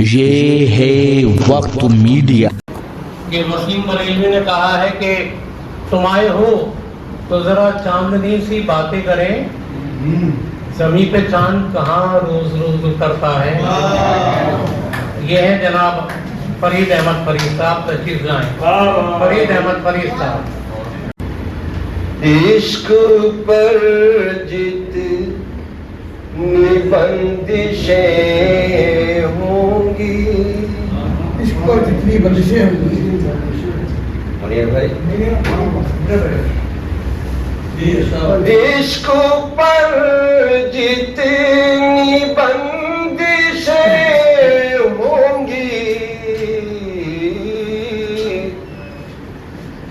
یہ ہے وقت میڈیا کہ وسیم بریلوی نے کہا ہے کہ تم آئے ہو تو ذرا چاندنی سی باتیں کریں، زمین پہ چاند کہاں روز روز کرتا ہے۔ یہ ہے جناب فرید احمد فرید صاحب، تشریف لائیں۔ فرید احمد فرید صاحب۔ عشق پر جتنی بندشیں ہوں گی، عشق پر جتنی بندشیں ہوں گی، منیر بھائی، عشق پر جتنی بندشیں ہوں گی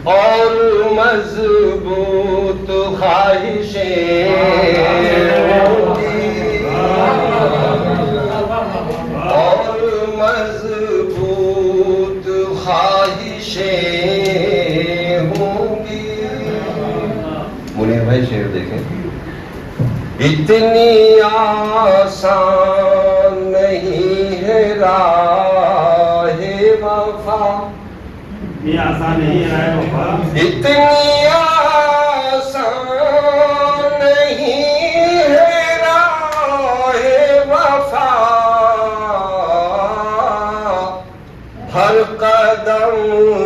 اور مضبوط خواہشیں ہوں گی، اور مضبوط خواہشیں ہوں گی۔ منیر بھائی شعر دیکھیں۔ اتنی آسان نہیں ہے راہ وفا، یہ آسان نہیں ہے وفا، اتنی آسان نہیں ہے راہ وفا، ہر قدم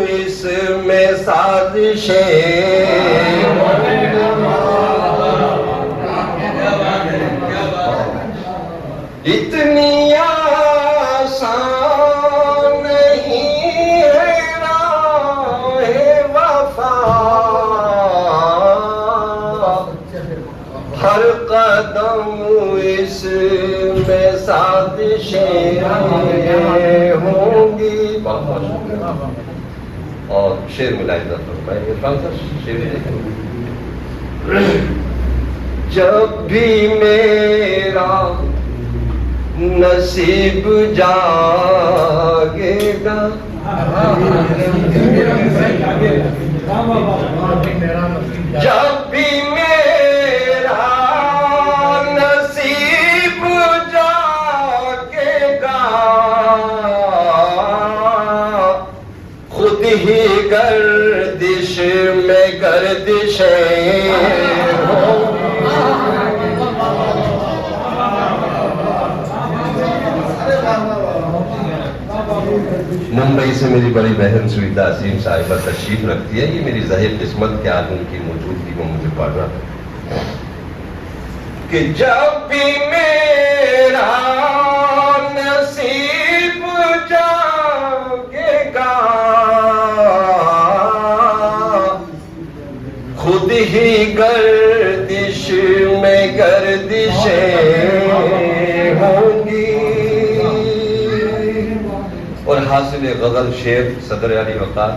اس میں سازشیں، اتنی آسان نہیں ہے راہ وفا، ہر قدم اس میں سازشیں ہوں گی۔ اور شعر ملائی جاتا میں عرفان صاحب شعر دیکھیں۔ جب بھی میرا نصیب جاگے گا، جب بھی میرا نصیب جاگے گا، خود ہی گردش میں گردشیں ہوں گی۔ ممبئی سے میری بڑی بہن سویتا عظیم صاحبہ تشریف رکھتی ہے، یہ میری ظاہر قسمت کے آج ان کی موجودگی میں مجھے پڑھنا کہ جب بھی میرا نصیب جاگے گا، خود ہی گردش میں گردشیں ہوں گی۔ اور حاصل غزل شعر صدر علی وقار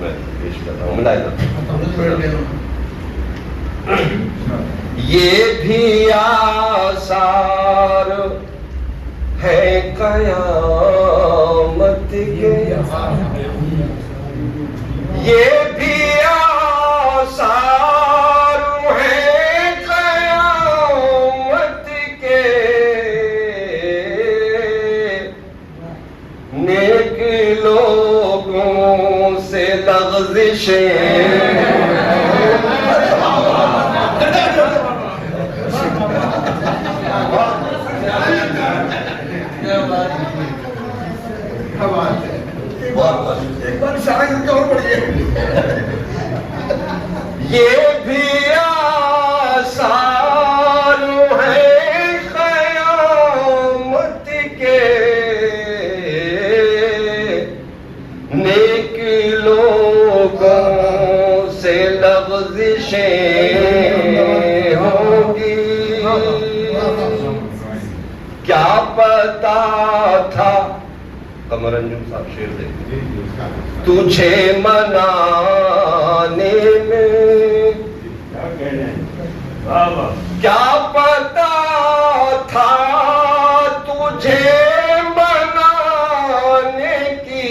میں پیش کر رہا ہوں، ملائے یہ بھی آثار ہے قیامت کے، یہ بھی آثار ہے قیامت کے، نیک لوگوں سے لغزشیں، یہ بھی آثار ہے قیامت کے، نیک لوگوں سے لغزشیں ہوں گی۔ کیا پتا تھا، قمر انجم صاحب شعر دیکھیں، تجھے منانے میں، کیا پتا تھا تجھے منانے کی،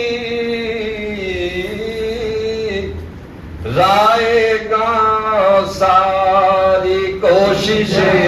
رائے گاں ساری کوششیں